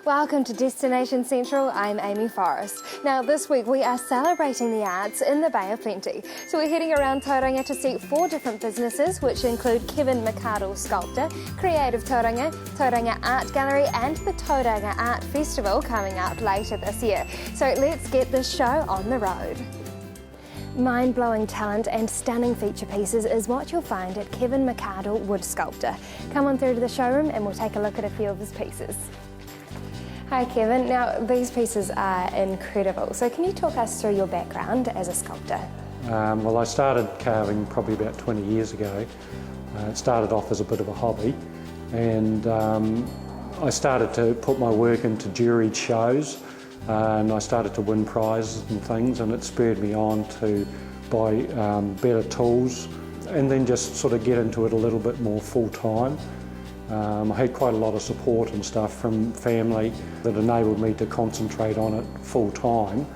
Welcome to Destination Central, I'm Amy Forrest. Now this week we are celebrating the arts in the Bay of Plenty. So we're heading around Tauranga to see 4 different businesses which include Kevin McCardell Sculptor, Creative Tauranga, Tauranga Art Gallery and the Tauranga Art Festival coming up later this year. So let's get this show on the road. Mind-blowing talent and stunning feature pieces is what you'll find at Kevin McCardell Wood Sculptor. Come on through to the showroom and we'll take a look at a few of his pieces. Hi Kevin, now these pieces are incredible, so can you talk us through your background as a sculptor? Well, I started carving probably about 20 years ago. It started off as a bit of a hobby, and I started to put my work into juried shows, and I started to win prizes and things, and it spurred me on to buy better tools and then just sort of get into it a little bit more full time. I had quite a lot of support and stuff from family that enabled me to concentrate on it full time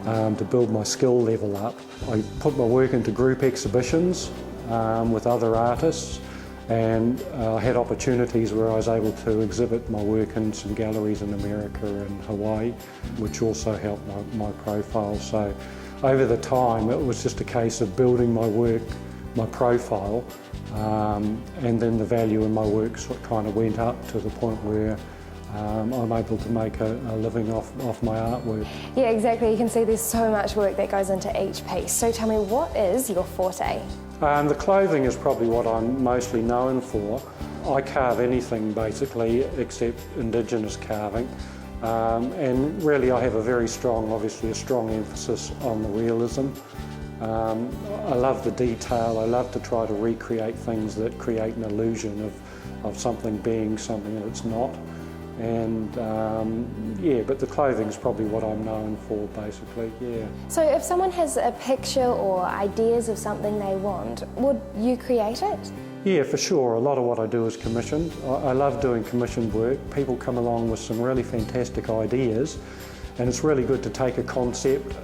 to build my skill level up. I put my work into group exhibitions with other artists, and I had opportunities where I was able to exhibit my work in some galleries in America and Hawaii, which also helped my profile. So over the time it was just a case of building my work, my profile, and then the value in my work sort of kind of went up to the point where I'm able to make a living off my artwork. Yeah, exactly. You can see there's so much work that goes into each piece. So tell me, what is your forte? The clothing is probably what I'm mostly known for. I carve anything basically except Indigenous carving, and really I have a very strong, obviously a strong emphasis on the realism. I love the detail. I love to try to recreate things that create an illusion of something being something that it's not. And yeah, but the clothing's probably what I'm known for basically, yeah. So if someone has a picture or ideas of something they want, would you create it? Yeah, for sure. A lot of what I do is commissioned. I love doing commissioned work. People come along with some really fantastic ideas, and it's really good to take a concept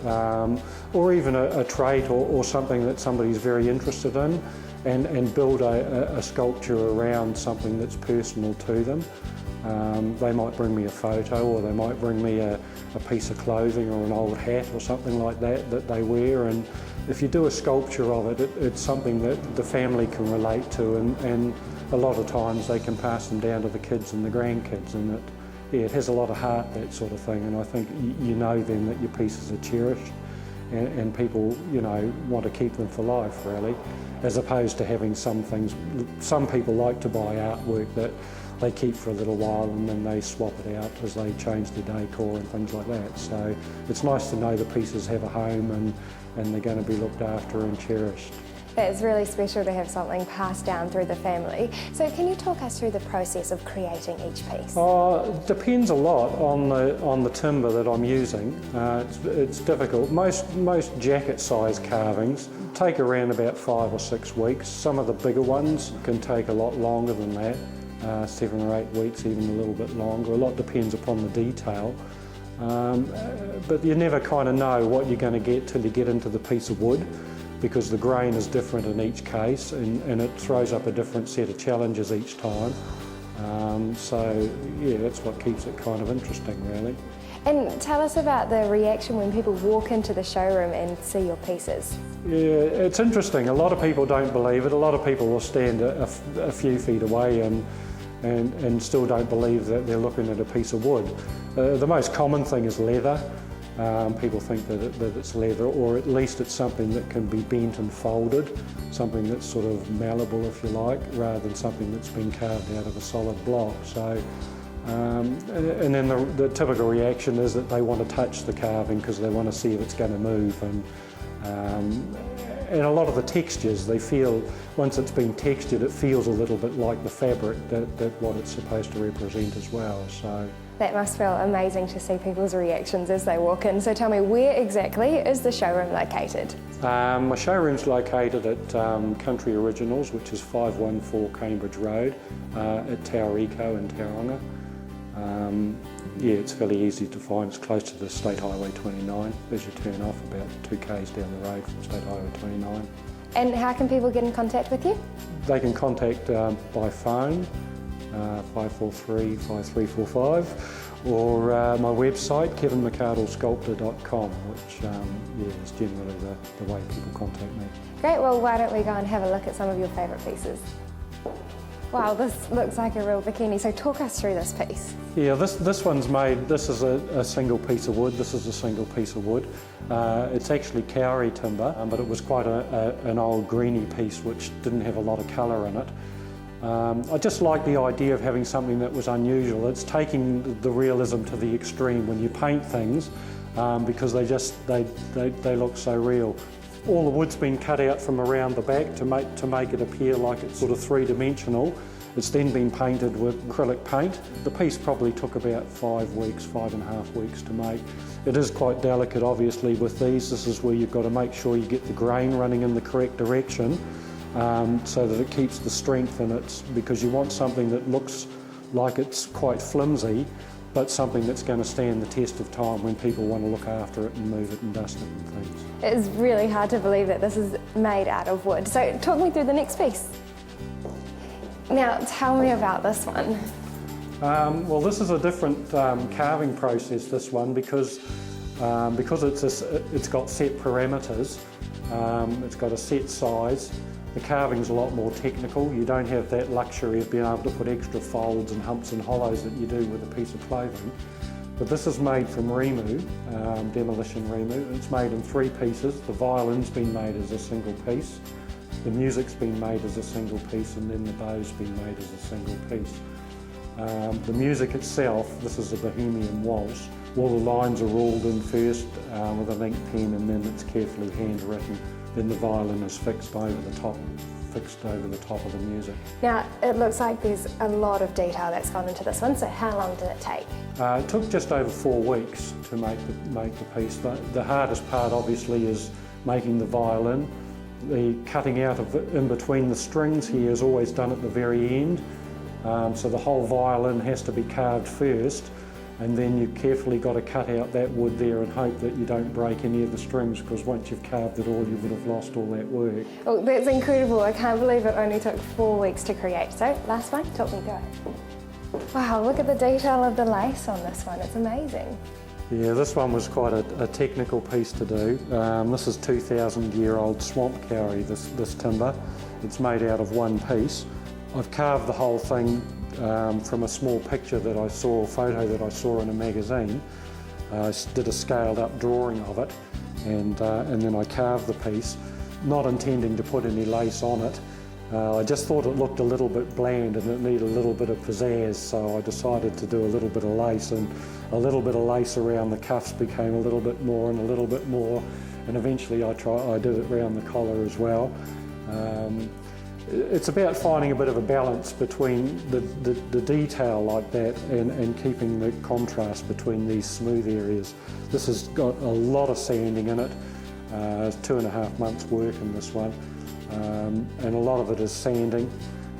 or even a trait or something that somebody's very interested in and build a sculpture around something that's personal to them. They might bring me a photo, or they might bring me a piece of clothing or an old hat or something like that they wear, and if you do a sculpture of it, it's something that the family can relate to, and a lot of times they can pass them down to the kids and the grandkids, and it has a lot of heart, that sort of thing, and I think you know then that your pieces are cherished and people, you know, want to keep them for life really, as opposed to having some things. Some people like to buy artwork that they keep for a little while and then they swap it out as they change their decor and things like that. So it's nice to know the pieces have a home and they're going to be looked after and cherished. It's really special to have something passed down through the family. So can you talk us through the process of creating each piece? It depends a lot on the timber that I'm using. It's difficult. Most jacket size carvings take around about 5 or 6 weeks. Some of the bigger ones can take a lot longer than that. 7 or 8 weeks, even a little bit longer. A lot depends upon the detail. But you never kind of know what you're going to get till you get into the piece of wood, because the grain is different in each case and it throws up a different set of challenges each time. So yeah, that's what keeps it kind of interesting really. And tell us about the reaction when people walk into the showroom and see your pieces. Yeah, it's interesting. A lot of people don't believe it. A lot of people will stand a few feet away and still don't believe that they're looking at a piece of wood. The most common thing is leather. People think that it's leather, or at least it's something that can be bent and folded, something that's sort of malleable if you like, rather than something that's been carved out of a solid block. So, and then the typical reaction is that they want to touch the carving because they want to see if it's going to move, and a lot of the textures, they feel, once it's been textured, it feels a little bit like the fabric that what it's supposed to represent as well. So that must feel amazing to see people's reactions as they walk in. So tell me, where exactly is the showroom located? My showroom's located at Country Originals, which is 514 Cambridge Road at Tauranga in Tauranga. Yeah, it's fairly easy to find. It's close to the State Highway 29 as you turn off, about 2 k's down the road from State Highway 29. And how can people get in contact with you? They can contact by phone, 543 5345, or my website, kevinmccardellsculptor.com, which is generally the way people contact me. Great, well why don't we go and have a look at some of your favourite pieces. Wow, this looks like a real bikini, so talk us through this piece. Yeah, this one's made, this is a single piece of wood, this is a single piece of wood. It's actually kauri timber, but it was quite an old greeny piece which didn't have a lot of colour in it. I just like the idea of having something that was unusual. It's taking the realism to the extreme when you paint things, because they look so real. All the wood's been cut out from around the back to make it appear like it's sort of three-dimensional. It's then been painted with acrylic paint. The piece probably took about 5 weeks, 5.5 weeks to make. It is quite delicate, obviously, with these. This is where you've got to make sure you get the grain running in the correct direction, so that it keeps the strength in it, because you want something that looks like it's quite flimsy, but something that's going to stand the test of time when people want to look after it and move it and dust it and things. It's really hard to believe that this is made out of wood. So talk me through the next piece. Now tell me about this one. Well, this is a different carving process, this one, because it's got set parameters, it's got a set size. The carving's a lot more technical. You don't have that luxury of being able to put extra folds and humps and hollows that you do with a piece of clothing. But this is made from rimu, demolition rimu. It's made in 3 pieces. The violin's been made as a single piece, the music's been made as a single piece, and then the bow's been made as a single piece. The music itself, this is a Bohemian waltz. All the lines are ruled in first with an ink pen, and then it's carefully handwritten. Then the violin is fixed over the top of the music. Now, it looks like there's a lot of detail that's gone into this one, so how long did it take? It took just over 4 weeks to make the piece. The hardest part, obviously, is making the violin. The cutting out of in between the strings here is always done at the very end, so the whole violin has to be carved first, and then you've carefully got to cut out that wood there and hope that you don't break any of the strings, because once you've carved it all, you would have lost all that work. Oh, that's incredible. I can't believe it only took 4 weeks to create. So, last one, talk me through it. Wow, look at the detail of the lace on this one. It's amazing. Yeah, this one was quite a technical piece to do. This is 2,000-year-old swamp kauri, this timber. It's made out of one piece. I've carved the whole thing from a small picture that I saw, a photo that I saw in a magazine. I did a scaled up drawing of it, and then I carved the piece, not intending to put any lace on it. I just thought it looked a little bit bland and it needed a little bit of pizzazz, so I decided to do a little bit of lace, and a little bit of lace around the cuffs became a little bit more and a little bit more, and eventually I did it around the collar as well. It's about finding a bit of a balance between the detail like that and keeping the contrast between these smooth areas. This has got a lot of sanding in it. It's 2.5 months work in this one, and a lot of it is sanding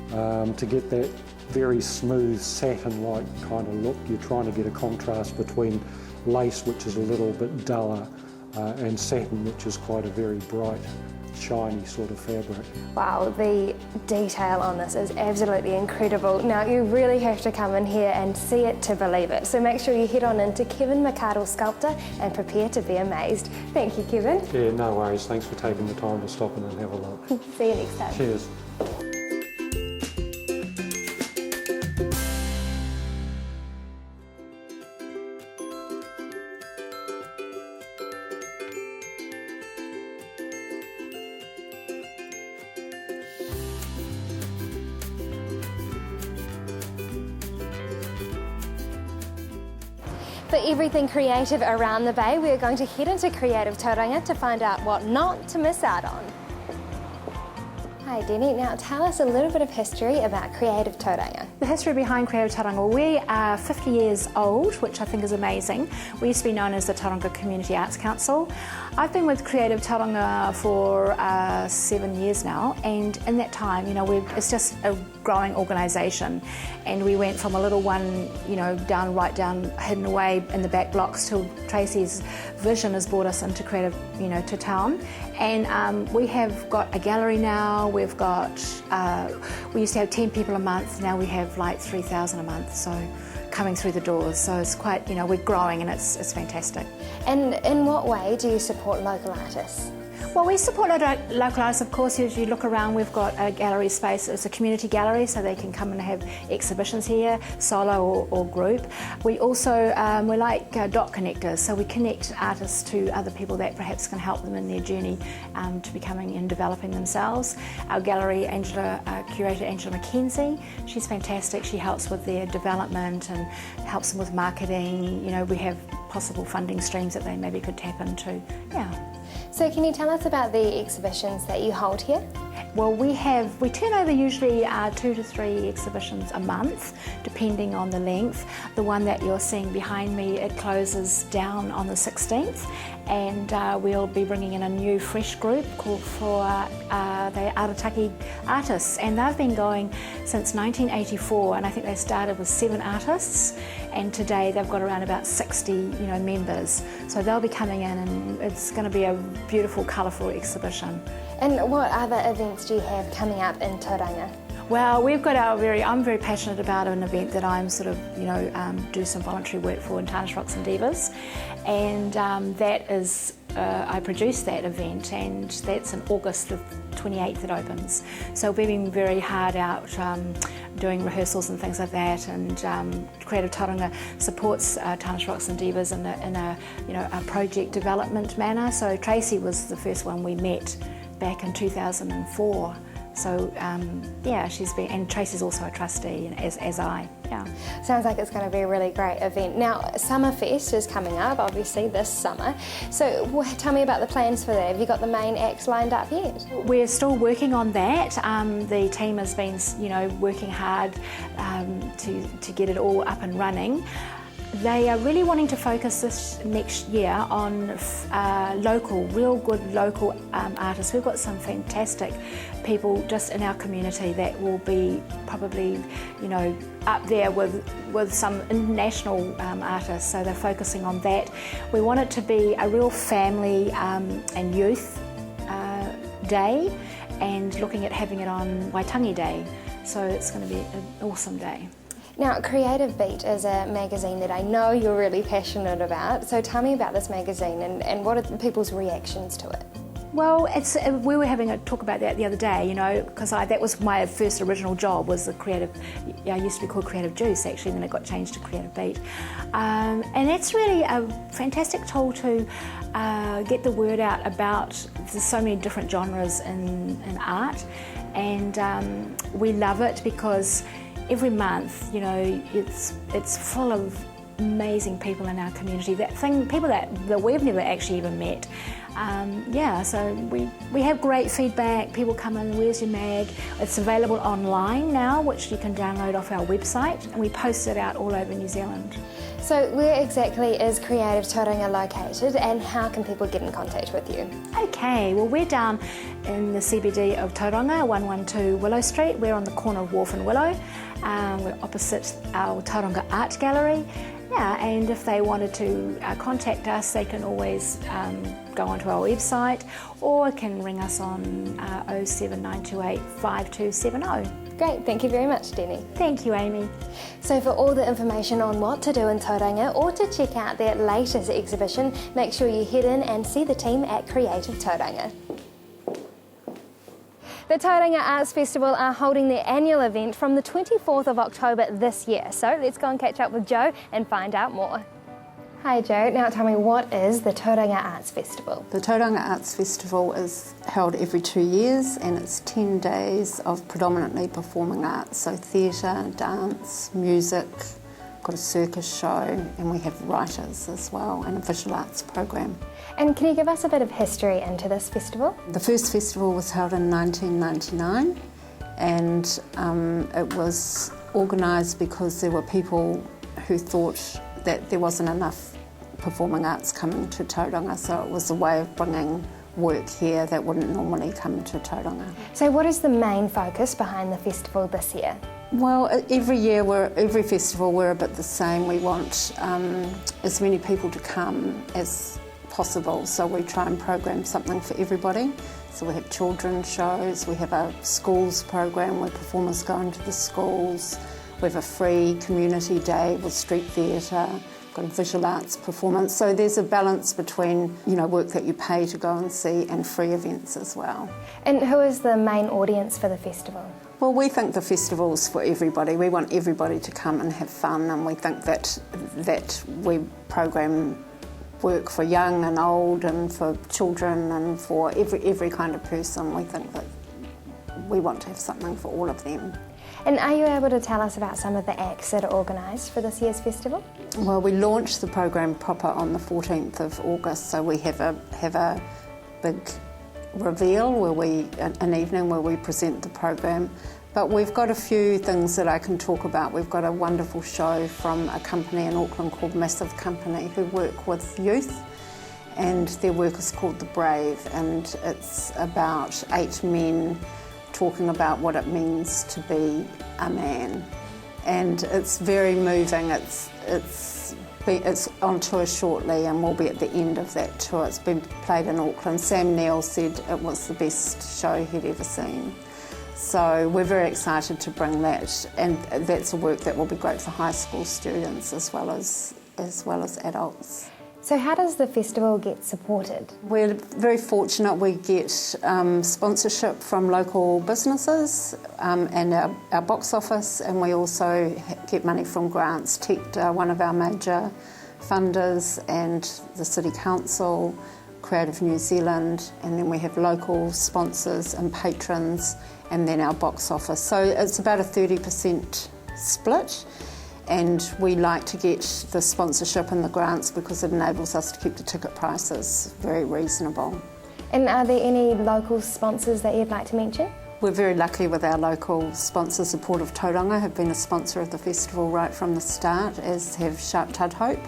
to get that very smooth satin-like kind of look. You're trying to get a contrast between lace, which is a little bit duller, and satin, which is quite a very bright, shiny sort of fabric. Wow, the detail on this is absolutely incredible. Now you really have to come in here and see it to believe it. So make sure you head on into Kevin McCardell Sculptor and prepare to be amazed. Thank you, Kevin. Yeah, no worries. Thanks for taking the time to stop in and have a look. See you next time. Cheers. For everything creative around the bay, we are going to head into Creative Tauranga to find out what not to miss out on. Hi Denny, now tell us a little bit of history about Creative Tauranga. The history behind Creative Tauranga, we are 50 years old, which I think is amazing. We used to be known as the Tauranga Community Arts Council. I've been with Creative Tauranga for 7 years now, and in that time, it's just a growing organisation, and we went from a little one, right down, hidden away in the back blocks, till Tracy's vision has brought us into creative, to town, And we have got a gallery now. We've got, we used to have 10 people a month. Now we have like 3,000 a month. So coming through the doors. So it's quite, we're growing and it's fantastic. And in what way do you support local artists? Well, we support local artists, of course. As you look around, we've got a gallery space. It's a community gallery, so they can come and have exhibitions here, solo or group. We also, we're like dot connectors, so we connect artists to other people that perhaps can help them in their journey to becoming and developing themselves. Our gallery curator, Angela McKenzie, she's fantastic. She helps with their development and helps them with marketing. We have possible funding streams that they maybe could tap into. Yeah. So can you tell us about the exhibitions that you hold here? Well, we turn over usually 2 to 3 exhibitions a month, depending on the length. The one that you're seeing behind me, it closes down on the 16th, and we'll be bringing in a new fresh group called for the Arataki artists, and they've been going since 1984, and I think they started with 7 artists, and today they've got around about 60 members. So they'll be coming in, and it's going to be a beautiful, colourful exhibition. And what other events do you have coming up in Tauranga? Well, we've got I'm very passionate about an event that I'm sort of, do some voluntary work for in Tauranga Rocks and Divas, and that is, I produce that event, and that's in August the 28th it opens. So we've been very hard out doing rehearsals and things like that, and Creative Tauranga supports Tauranga Rocks and Divas in a project development manner. So Tracy was the first one we met back in 2004. So she's been, and Tracy's also a trustee, as I. Yeah. Sounds like it's going to be a really great event. Now, Summerfest is coming up, obviously, this summer. So tell me about the plans for that. Have you got the main acts lined up yet? We're still working on that. The team has been, working hard to get it all up and running. They are really wanting to focus this next year on real good local artists. We've got some fantastic people just in our community that will be probably, up there with some international artists. So they're focusing on that. We want it to be a real family and youth day, and looking at having it on Waitangi Day. So it's going to be an awesome day. Now, Creative Beat is a magazine that I know you're really passionate about, so tell me about this magazine and what are people's reactions to it? Well, we were having a talk about that the other day, because that was my first original job, was the Creative, I used to be called Creative Juice actually, and then it got changed to Creative Beat. And it's really a fantastic tool to get the word out about there's so many different genres in art, and we love it because every month, it's full of amazing people in our community, people that we've never actually even met. So we have great feedback. People come in, where's your mag? It's available online now, which you can download off our website, and we post it out all over New Zealand. So where exactly is Creative Tauranga located, and how can people get in contact with you? Okay, well, we're down in the CBD of Tauranga, 112 Willow Street. We're on the corner of Wharf and Willow. We're opposite our Tauranga Art Gallery. Yeah, and if they wanted to contact us, they can always go onto our website or can ring us on 07928 5270. Great, thank you very much, Denny. Thank you, Amy. So for all the information on what to do in Tauranga or to check out their latest exhibition, make sure you head in and see the team at Creative Tauranga. The Tauranga Arts Festival are holding their annual event from the 24th of October this year. So let's go and catch up with Joe and find out more. Hi Joe, now tell me, what is the Tauranga Arts Festival? The Tauranga Arts Festival is held every 2 years, and it's 10 days of predominantly performing arts, so theatre, dance, music, got a circus show, and we have writers as well, and a visual arts program. And can you give us a bit of history into this festival? The first festival was held in 1999, and it was organised because there were people who thought that there wasn't enough performing arts coming to Tauranga, so it was a way of bringing work here that wouldn't normally come to Tauranga. So what is the main focus behind the festival this year? Well, every festival we're a bit the same. We want as many people to come as possible. So we try and program something for everybody. So we have children's shows, we have a schools program where performers go into the schools, we have a free community day with street theatre, got a visual arts performance. So there's a balance between, work that you pay to go and see and free events as well. And who is the main audience for the festival? Well, we think the festival's for everybody. We want everybody to come and have fun, and we think that we program work for young and old and for children and for every kind of person. We think that we want to have something for all of them. And are you able to tell us about some of the acts that are organised for this year's festival? Well, we launched the program proper on the 14th of August, so we have a big reveal an evening where we present the program. But we've got a few things that I can talk about. We've got a wonderful show from a company in Auckland called Massive Company who work with youth, and their work is called The Brave, and it's about 8 men talking about what it means to be a man. And it's very moving. It's on tour shortly and will be at the end of that tour. It's been played in Auckland. Sam Neill said it was the best show he'd ever seen. So we're very excited to bring that, and that's a work that will be great for high school students as well as adults. So how does the festival get supported? We're very fortunate. We get sponsorship from local businesses and our box office, and we also get money from grants. TECT are one of our major funders, and the City Council, Creative New Zealand, and then we have local sponsors and patrons, and then our box office. So it's about a 30% split, and we like to get the sponsorship and the grants because it enables us to keep the ticket prices very reasonable. And are there any local sponsors that you'd like to mention? We're very lucky with our local sponsors. The Port of Tauranga have been a sponsor of the festival right from the start, as have Sharp Tud Hope.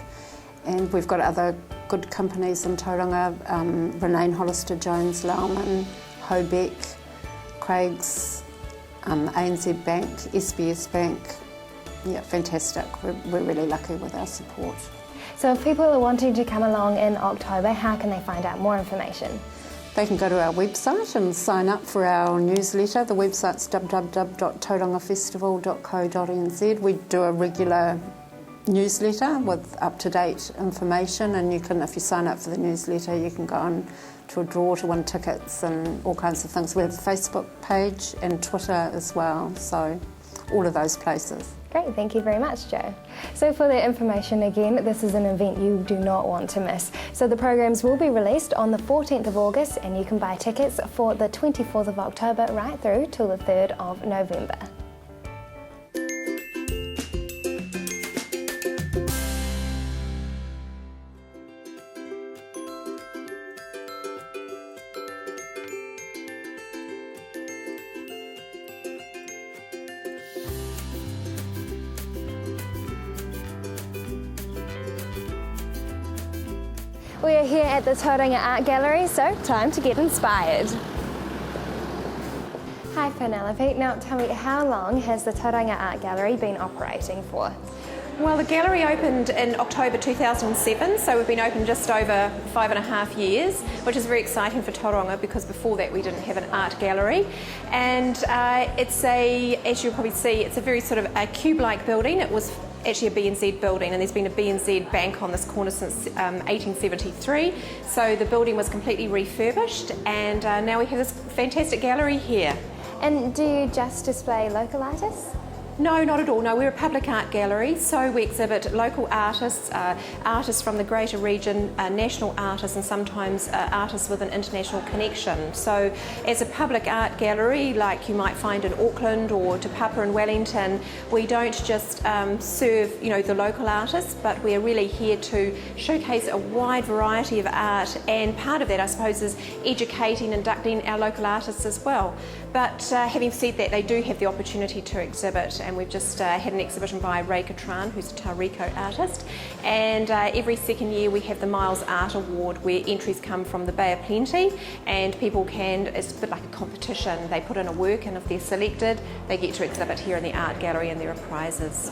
And we've got other good companies in Tauranga, Renane Hollister Jones Lauman, Hobeck, Craig's, ANZ Bank, SBS Bank. Yeah, fantastic. We're really lucky with our support. So if people are wanting to come along in October, how can they find out more information? They can go to our website and sign up for our newsletter. The website's www.taurangafestival.co.nz. We do a regular newsletter with up-to-date information, and you can, if you sign up for the newsletter, you can go on to a draw to win tickets and all kinds of things. We have a Facebook page and Twitter as well, so all of those places. Great, thank you very much, Jo. So for the information again, this is an event you do not want to miss. So the programs will be released on the 14th of August, and you can buy tickets for the 24th of October right through till the 3rd of November. We are here at the Tauranga Art Gallery, so time to get inspired. Hi Penelope, now tell me, how long has the Tauranga Art Gallery been operating for? Well, the gallery opened in October 2007, so we've been open just over 5.5 years, which is very exciting for Tauranga because before that we didn't have an art gallery. And it's as you'll probably see, it's a very sort of a cube-like building. It was actually a B&Z building, and there's been a B&Z bank on this corner since 1873. So the building was completely refurbished, and now we have this fantastic gallery here. And do you just display local artists? No, not at all. No, we're a public art gallery, so we exhibit local artists, artists from the greater region, national artists, and sometimes artists with an international connection. So as a public art gallery, like you might find in Auckland or Te Papa in Wellington, we don't just serve the local artists, but we're really here to showcase a wide variety of art, and part of that, I suppose, is educating and inducting our local artists as well. But having said that, they do have the opportunity to exhibit, and we've just had an exhibition by Ray Katran, who's a Tauranga artist, and every second year we have the Miles Art Award, where entries come from the Bay of Plenty, and people can, it's a bit like a competition, they put in a work, and if they're selected they get to exhibit here in the art gallery, and there are prizes.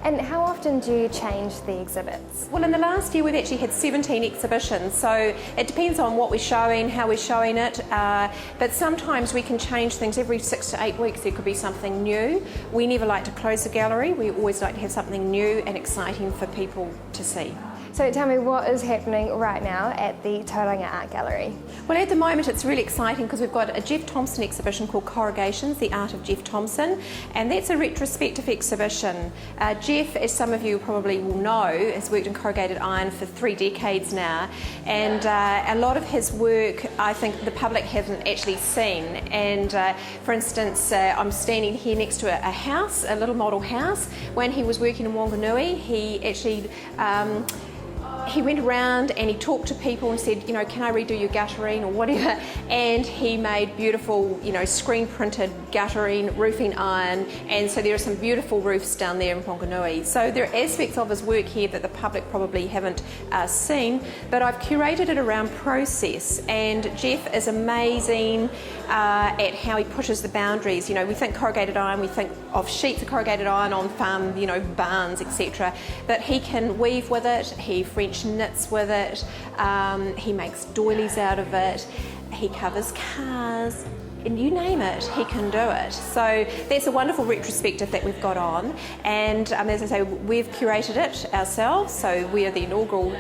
And how often do you change the exhibits? Well, in the last year we've actually had 17 exhibitions, so it depends on what we're showing, how we're showing it, but sometimes we can change things every 6 to 8 weeks. There could be something new. We never like to close the gallery, we always like to have something new and exciting for people to see. So tell me, what is happening right now at the Tauranga Art Gallery? Well, at the moment it's really exciting because we've got a Jeff Thompson exhibition called Corrugations, the Art of Jeff Thompson, and that's a retrospective exhibition. Jeff, as some of you probably will know, has worked in corrugated iron for 3 decades now, and a lot of his work I think the public haven't actually seen. And for instance, I'm standing here next to a house, a little model house. When he was working in Wanganui, he actually he went around and he talked to people and said, you know, can I redo your gutterine or whatever, and he made beautiful, you know, screen printed gutterine, roofing iron, and so there are some beautiful roofs down there in Wanganui. So there are aspects of his work here that the public probably haven't seen, but I've curated it around process, and Jeff is amazing at how he pushes the boundaries. You know, we think corrugated iron, we think of sheets of corrugated iron on farm, you know, barns, etc., but he can weave with it, he French knits with it, he makes doilies out of it, he covers cars, and you name it, he can do it. So that's a wonderful retrospective that we've got on, and as I say, we've curated it ourselves, so we are the inaugural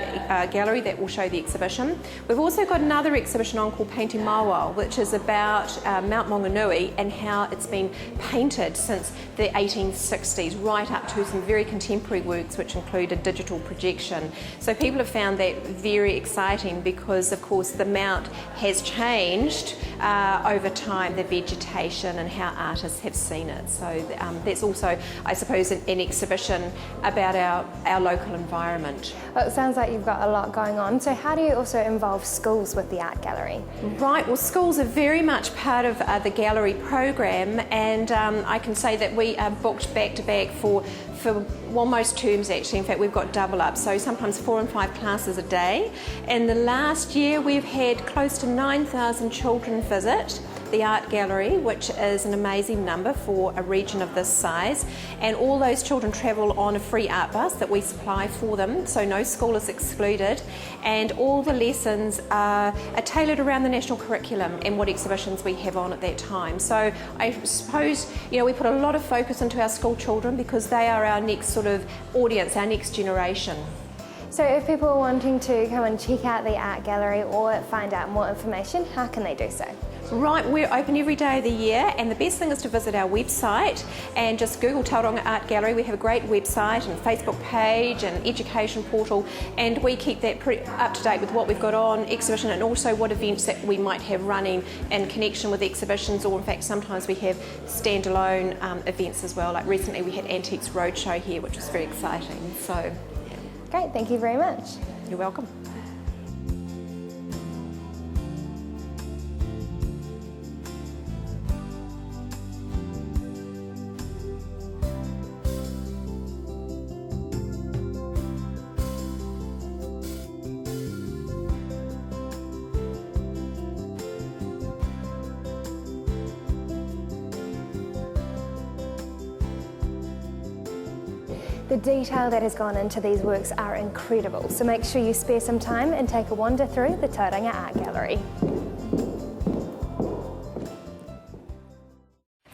gallery that will show the exhibition. We've also got another exhibition on called Painting Mawal, which is about Mount Maunganui and how it's been painted since the 1860s, right up to some very contemporary works which include a digital projection. So people have found that very exciting because, of course, the Mount has changed over time, the vegetation and how artists have seen it. So that's also, I suppose, an exhibition about our local environment. Well, it sounds like you've got a lot going on. So how do you also involve schools with the art gallery? Right, well, schools are very much part of the gallery program, and I can say that we are booked back to back for well, most terms actually. In fact, we've got double up, so sometimes 4 and 5 classes a day. In the last year we've had close to 9,000 children visit the art gallery, which is an amazing number for a region of this size, and all those children travel on a free art bus that we supply for them, so no school is excluded, and all the lessons are tailored around the national curriculum and what exhibitions we have on at that time. So I suppose, you know, we put a lot of focus into our school children because they are our next sort of audience, our next generation. So if people are wanting to come and check out the art gallery or find out more information, how can they do so? Right, we're open every day of the year, and the best thing is to visit our website and just Google Tauranga Art Gallery. We have a great website and Facebook page and education portal, and we keep that pretty up to date with what we've got on exhibition and also what events that we might have running in connection with exhibitions, or in fact sometimes we have standalone events as well. Like recently we had Antiques Roadshow here, which was very exciting. So, yeah. Great, thank you very much. You're welcome. The detail that has gone into these works are incredible, so make sure you spare some time and take a wander through the Tauranga Art Gallery.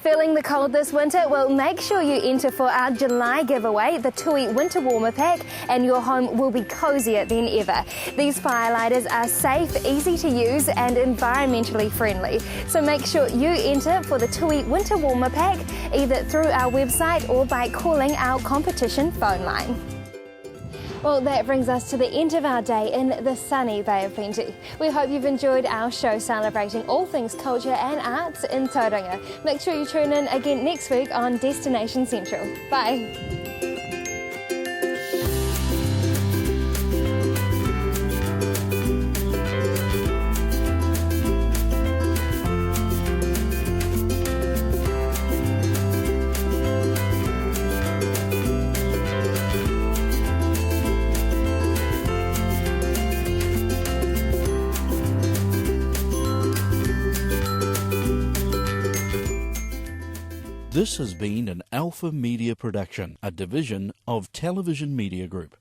Feeling the cold this winter? Well, make sure you enter for our July giveaway, the Tui Winter Warmer Pack, and your home will be cozier than ever. These firelighters are safe, easy to use and environmentally friendly. So make sure you enter for the Tui Winter Warmer Pack either through our website or by calling our competition phone line. Well, that brings us to the end of our day in the sunny Bay of Plenty. We hope you've enjoyed our show celebrating all things culture and arts in Tauranga. Make sure you tune in again next week on Destination Central. Bye. This has been an Alpha Media production, a division of Television Media Group.